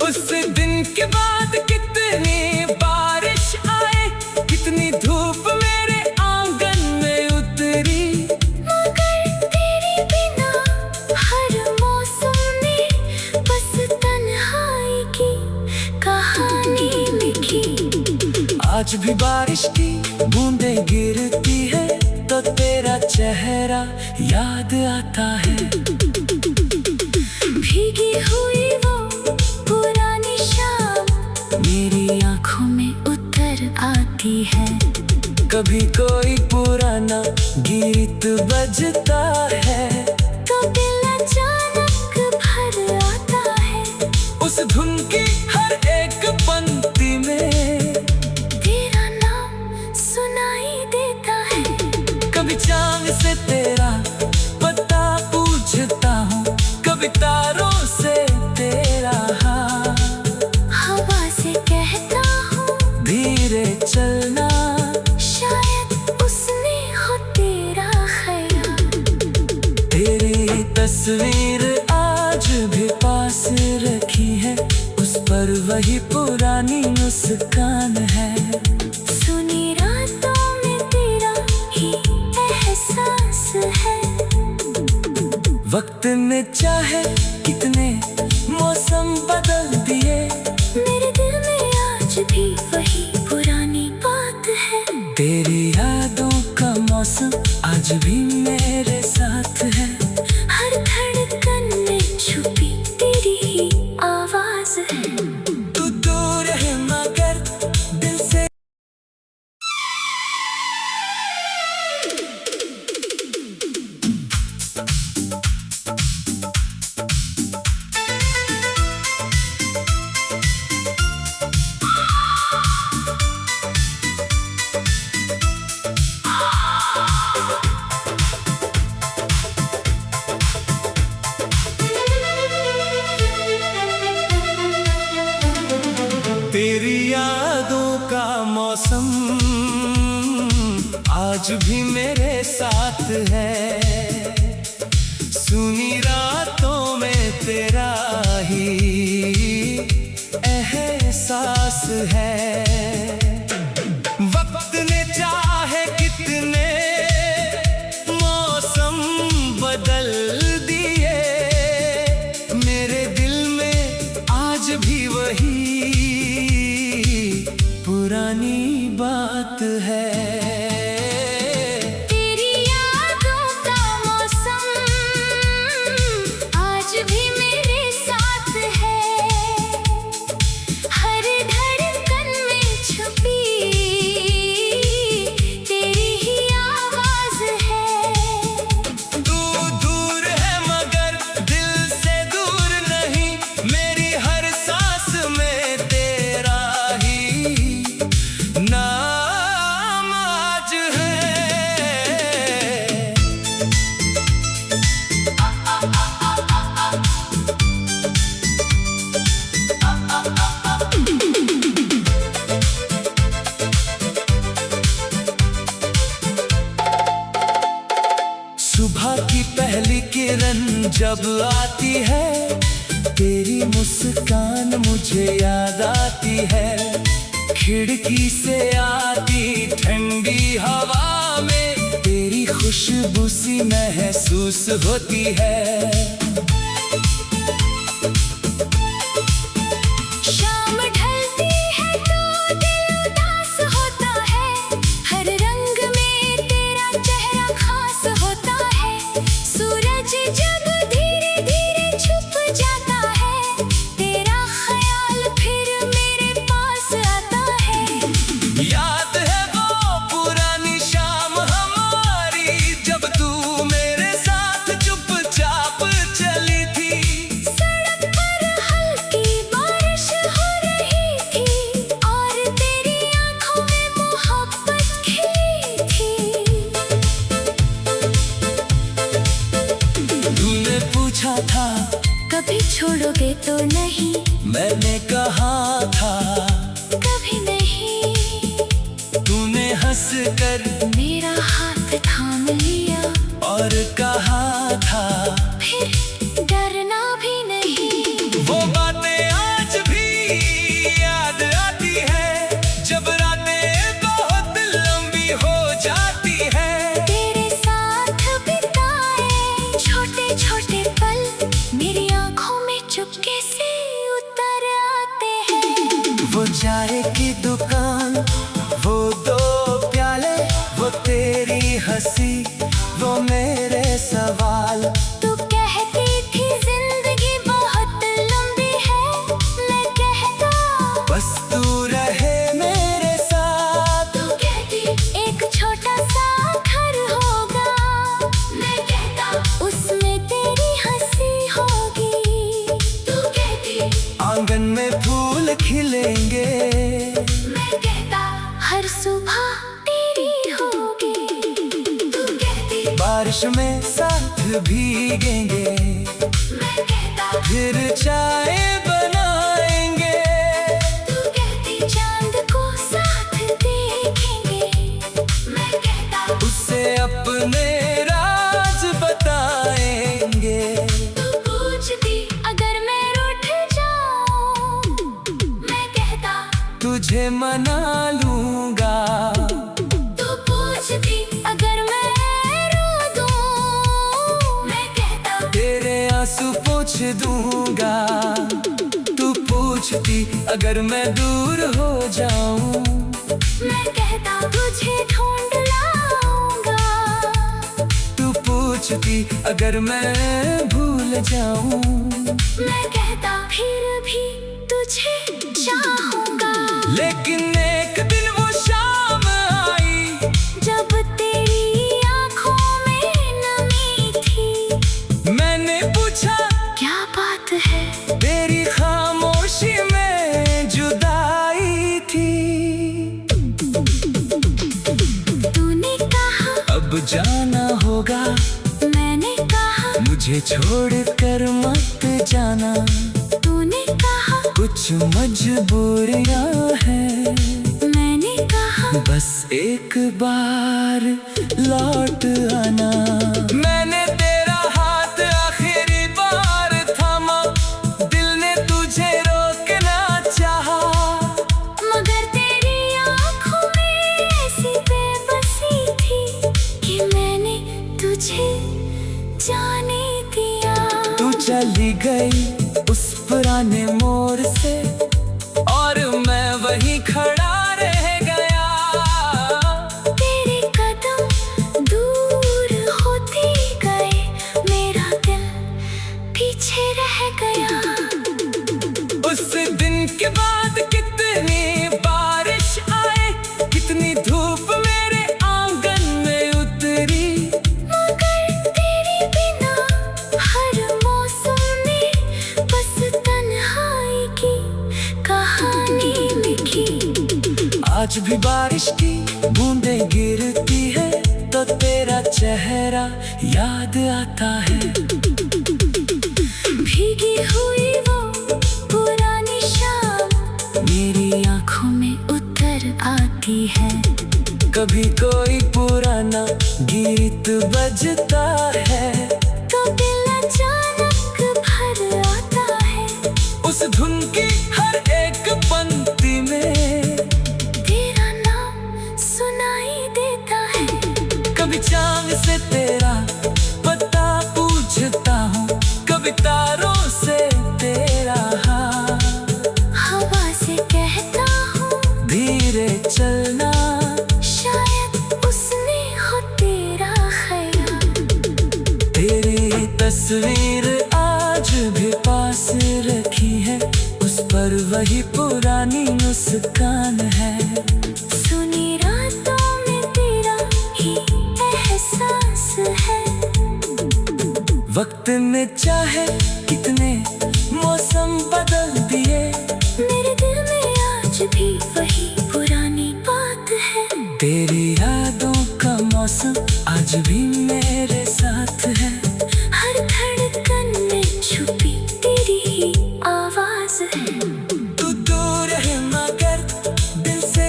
उस दिन के बाद कितनी बारिश आए, कितनी धूप मेरे आंगन में उतरी, मगर तेरे बिना हर मौसम में बस तन्हाई की कहानी लिखी। आज भी बारिश की बूंदें गिरती है, तो तेरा चेहरा याद आता है। भीगी हुई वो पुरानी शाम मेरी आंखों में उतर आती है। कभी कोई पुराना गीत बजता है, तो दिल अचानक भर आता है। उस धुन की हर एक पंक्ति में तेरा नाम सुनाई देता है। कभी चांद से तेरा पता पूछता हूँ, कभी तारों से तेरा हाल। हवा से कहता हूँ धीरे चलना, शायद उसने हो तेरा ख्याल। तेरी तस्वीर आज भी पास रखी है, उस पर वही पुरानी मुस्कान है। सुनी रातों में तेरा ही एहसास है। वक्त ने चाहे कितने मौसम बदल दिए, मेरे दिल में आज भी वही पुरानी बात है। तेरी यादों का मौसम आज भी मेरे साथ है। हर धड़कन में यादों का मौसम आज भी मेरे साथ है। सुनी रातों में तेरा ही एहसास है। वक्त ने चाहे कितने मौसम बदल दिए, मेरे दिल में आज भी वही पुरानी बात है। तेरी यादों का मौसम आज भी मेरे साथ है। हर धड़कन में छुपी तेरी ही आवाज है। तू दूर है मगर दिल से दूर नहीं, मेरी हर सांस में तेरा ही नाम आज है। सुबह की पहली किरण जब आती है, तेरी मुस्कान मुझे याद आती है। खिड़की से आती ठंडी हवा में तेरी खुशबू सी महसूस होती है। शाम ढलती है तो दिल उदास होता है। हर रंग में तेरा चेहरा खास होता है। सूरज जब धीरे धीरे छुप जाता है, तेरा ख्याल फिर मेरे पास आता है। याद है वो पुरानी शाम हमारी, जब तू मेरे साथ चुपचाप चली थी। सड़क पर हल्की बारिश हो रही थी और तेरी आंखों में मोहब्बत खिली थी। तूने पूछा था कभी छोड़ोगे तो नहीं, मैंने कहा था कभी नहीं। तूने हंस कर मेरा हाथ थाम लिया और कहा था फिर डरना भी नहीं। वो बातें आज भी याद आती है, जब रातें बहुत लंबी हो जाती है। तेरे साथ बिताए छोटे छोटे पल मेरी आंखों में चुपके से उतर आते हैं। वो चाय की दुकान, वो दो प्याले, वो तेरी हंसी, वो मेरे सवाल। तू कहती थी जिंदगी बहुत लंबी है, मैं कहता बस तू रहे मेरे साथ। तू कहती एक छोटा सा घर होगा, मैं कहता उसमें तेरी हंसी होगी। तू कहती आंगन में फूल खिलेंगे, मैं कहता हर सुबह तेरी होगी। तू कहती बारिश में साथ भीगेंगे, मैं कहता फिर चाय बनाएंगे। तू कहती चांद को साथ देखेंगे, मैं कहता उससे अपने राज बताएंगे। तू पूछती अगर मैं रूठ जाऊं, मैं कहता तुझे मना लूंगा। तू पूछती अगर मैं रो दूं, मैं कहता तेरे आंसू पोंछ दूंगा। तू पूछती अगर मैं दूर हो जाऊं, मैं कहता तुझे ढूंढ लाऊंगा। तू पूछती अगर मैं भूल जाऊं, मैं कहता फिर भी तुझे चाहूंगा। लेकिन एक दिन वो शाम आई, जब तेरी आंखों में नमी थी, मैंने पूछा क्या बात है, तेरी खामोशी में जुदाई थी। तूने कहा अब जाना होगा, मैंने कहा मुझे छोड़ कर मत जाना। तूने कहा कुछ मजबूरियां हैं। मैंने कहा बस एक बार लौट आना। मैंने तेरा हाथ आखिरी बार थामा, दिल ने तुझे रोकना चाहा, मगर तेरी आँखों में ऐसी बेबसी थी कि मैंने तुझे जाने दिया। तू चली गई उस पुराने मोड़ से और मैं वहीं खड़ा रह गया। तेरे कदम दूर होते गए, मेरा दिल पीछे रह गया। उस दिन के बाद कितनी बारिश आए, कितनी धूप मेरे आंगन में उतरी, मगर तेरे बिना हर मौसम में बस तन्हाई की कहानी लिखी। आज भी बारिश की बूंदें गिरती है तो तेरा चेहरा याद आता है। भीगी हुई वो पुरानी शाम मेरी आँखों में उतर आती है। कभी कोई पुराना गीत बजता है तो दिल अचानक भर आता है। उस धुन की हर एक पंक्ति में तेरा नाम सुनाई देता है। कभी चांद से तेरा पता पूछता हूँ, कभी तारों से तेरा हाल, हवा से कहता हूँ धीरे चलना, शायद उसने हो तेरा ख्याल। तेरी तस्वीर आज भी पास रखी है, उस पर वही पुरानी मुस्कान है। सुनी रातों में तेरा ही एहसास है। वक्त ने चाहे कितने मौसम बदल दिए, मेरे दिल में आज भी वही पुरानी बात है। तेरी यादों का मौसम आज भी मेरे साथ है। हर धड़कन में छुपी तेरी ही आवाज है। तू दूर है मगर दिल से।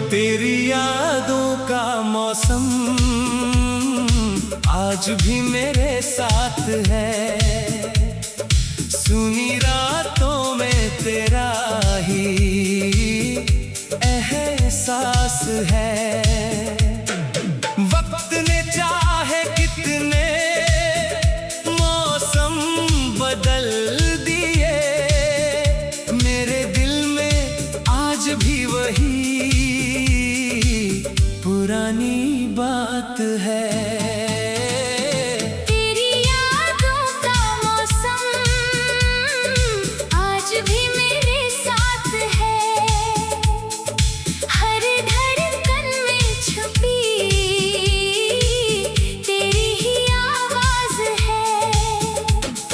तेरी यादों का मौसम आज भी मेरे साथ है। सुनी रातों में तेरा ही एहसास है। वक्त ने चाहे कितने मौसम बदल दिए, मेरे दिल में आज भी वही पुरानी बात है। तेरी यादों का मौसम आज भी मेरे साथ है। हर धड़कन में छुपी तेरी ही आवाज है।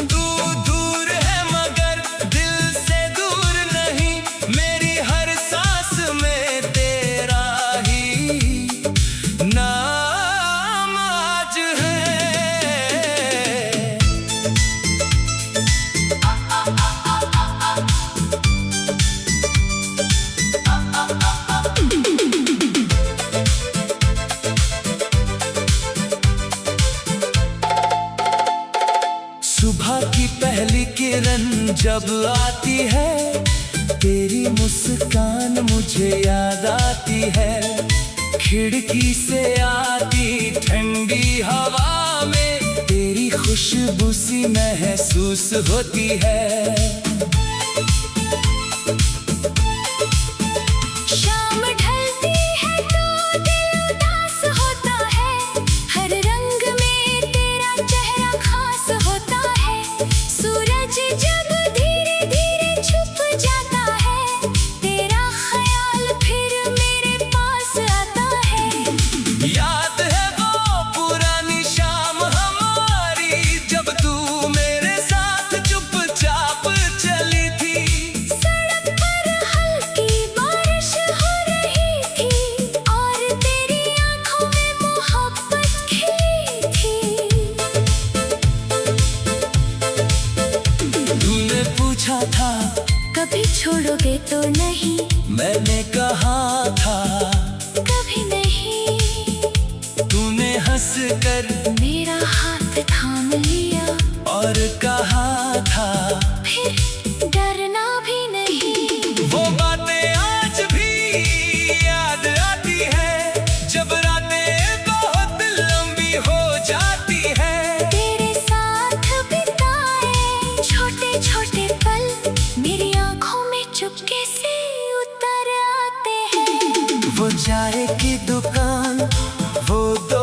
तू दूर है मगर दिल से दूर नहीं, मेरी हर सांस में तेरा ही नाम आज है। सुबह की पहली किरण जब आती है, तेरी मुस्कान मुझे याद आती है। खिड़की से आती ठंडी हवा में तेरी खुशबू सी महसूस होती है। शाम ढलती है तो दिल उदास होता है। हर रंग में तेरा चेहरा खास होता है। सूरज जब धीरे धीरे छुप जाता है, तेरा ख्याल पूछा था, कभी छोड़ोगे तो नहीं, मैंने कहा था कभी नहीं। तूने हंस कर मेरा हाथ थाम लिया और कहा था फिर डरना भी नहीं। वो बातें आज भी याद आती है, जब रातें बहुत लंबी हो जाती है। तेरे साथ बिताए छोटे छोटे पल मेरी आंखों में चुपके से उतर आते हैं। वो चाय की दुकान, वो दो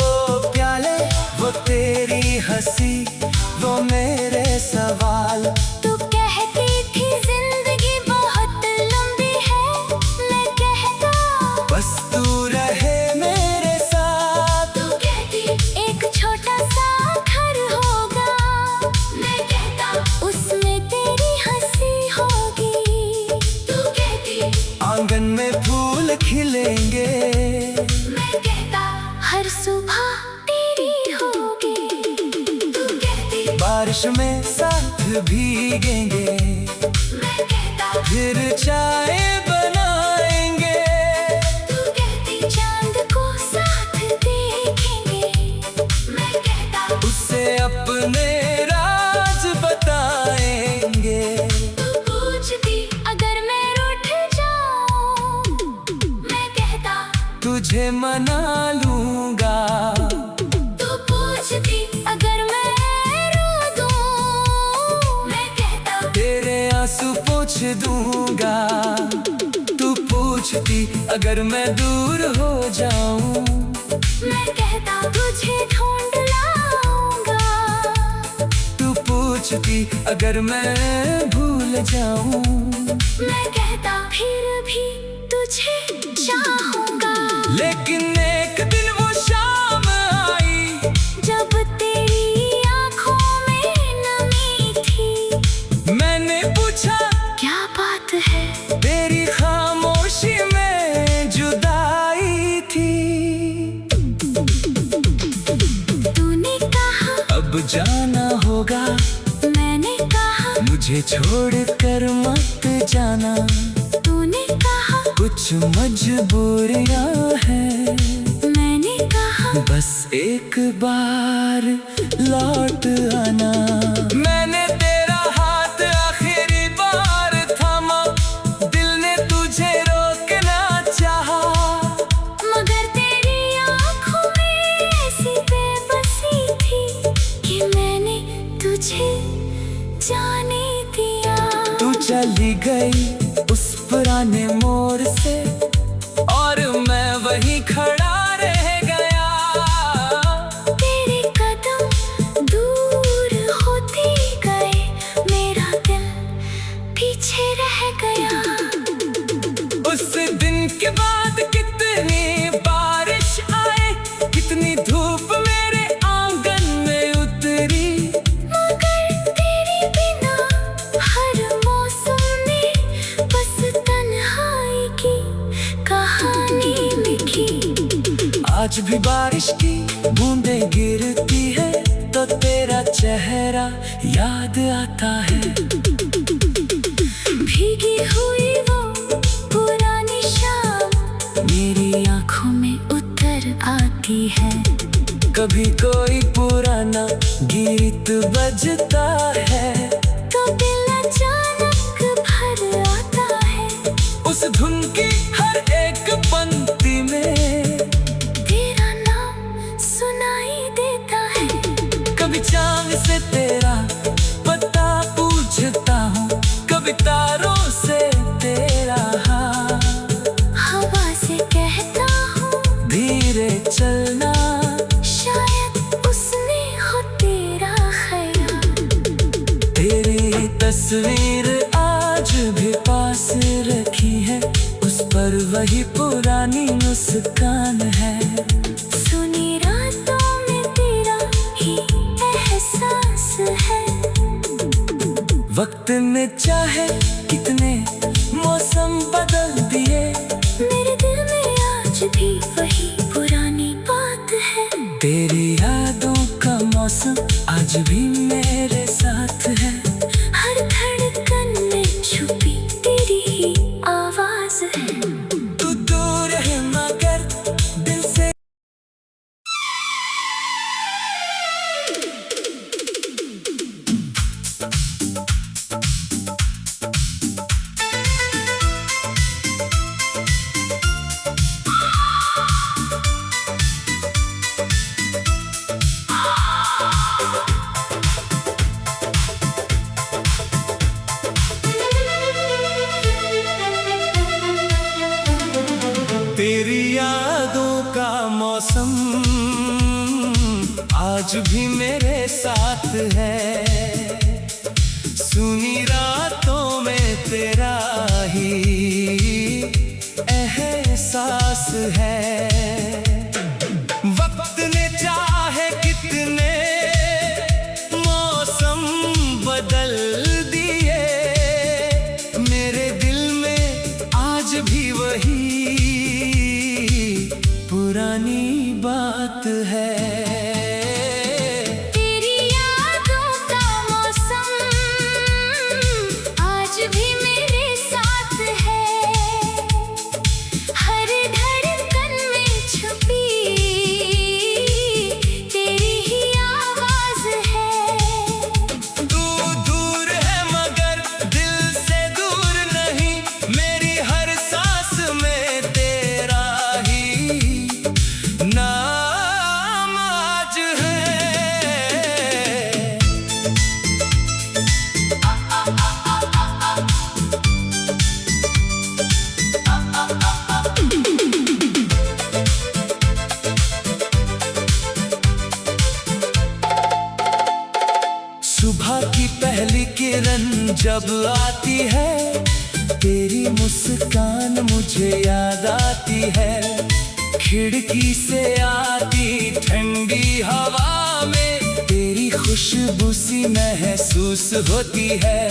प्याले, वो तेरी हंसी, वो मेरे सवाल। तू कहती थी जिंदगी बहुत लंबी है, मैं कहता बस तू रहे मेरे साथ। तू कहती एक छोटा सा घर होगा, मैं कहता उसमें तेरी हंसी होगी। तू कहती आंगन में फूल खिलेंगे, मैं कहता हर सुबह तेरी होगी। तू कहती बारिश में साथ भीगेंगे, मैं कहता फिर चाय बनाएंगे। तू कहती चांद को साथ देखेंगे, मैं कहता उससे अपने राज बताएंगे। तू पूछती अगर मैं रूठ जाऊं, मैं कहता तुझे मना लूंगा। तू पूछती अगर मैं रो दूं, मैं कहता तेरे आंसू पोंछ दूंगा। तू पूछती अगर मैं दूर हो जाऊं, मैं कहता तुझे ढूंढ लाऊंगा। तू पूछती अगर मैं भूल जाऊं, मैं कहता फिर भी तुझे चाहूंगा। लेकिन एक दिन वो शाम आई, जब तेरी आंखों में नमी थी, मैंने पूछा क्या बात है, तेरी खामोशी में जुदाई थी। तूने कहा अब जाना होगा, मैंने कहा मुझे छोड़ कर मत जाना। तूने कहा कुछ मजबूरियां हैं, मैंने कहा बस एक बार लौट आना। मैंने तेरा हाथ आखिरी बार थामा, दिल ने तुझे रोकना चाहा, मगर तेरी आंखों में ऐसी बेबसी थी कि मैंने तुझे जाने दिया। तू चली गई उस पुराने मोड़ से, और मैं वहीं खड़ा रह गया। तेरे कदम दूर होते गए, मेरा दिल पीछे रह गया। उस दिन के बाद कितनी बारिश आए, कितनी धूप मेरे आंगन में उतरी, मगर तेरे बिना हर मौसम में बस तन्हाई की कहानी लिखी। आज भी बारिश की बूंदें गिरती है, तो तेरा चेहरा याद आता है। भीगी हुई वो पुरानी शाम मेरी आंखों में उतर आती है। कभी कोई पुराना गीत बजता है, तो दिल अचानक भर आता है। उस धुन की हर एक पंक्ति में तेरा नाम सुनाई देता है। कभी चांद से तेरा पता पूछता हूँ, कभी तारों से तेरा हाल। हवा से कहता हूँ धीरे चलना, शायद उसने हो तेरा ख्याल। तेरी तस्वीर आज भी पास रखी है, उस पर वही पुरानी मुस्कान है। सुनी रातों में तेरा ही एहसास है। वक्त ने चाहे कितने मौसम बदल दिए, मेरे दिल में आज भी वही पुरानी बात है। तेरी यादों मौसम आज भी मेरे साथ है। हर धड़कन में मौसम आज भी मेरे साथ है। सुनी रातों में तेरा ही एहसास है। वक्त ने चाहे कितने मौसम बदल दिए, मेरे दिल में आज भी वही पुरानी बात है। तेरी यादों का मौसम आज भी मेरे साथ है। हर धड़कन में छुपी तेरी ही आवाज है। तू दूर है मगर दिल से दूर नहीं, मेरी हर सांस में तेरा ही नाम आज है। सुबह की पहली किरण जब आती है, तेरी मुस्कान मुझे याद आती है। खिड़की से आती ठंडी हवा में तेरी खुशबू सी महसूस होती है।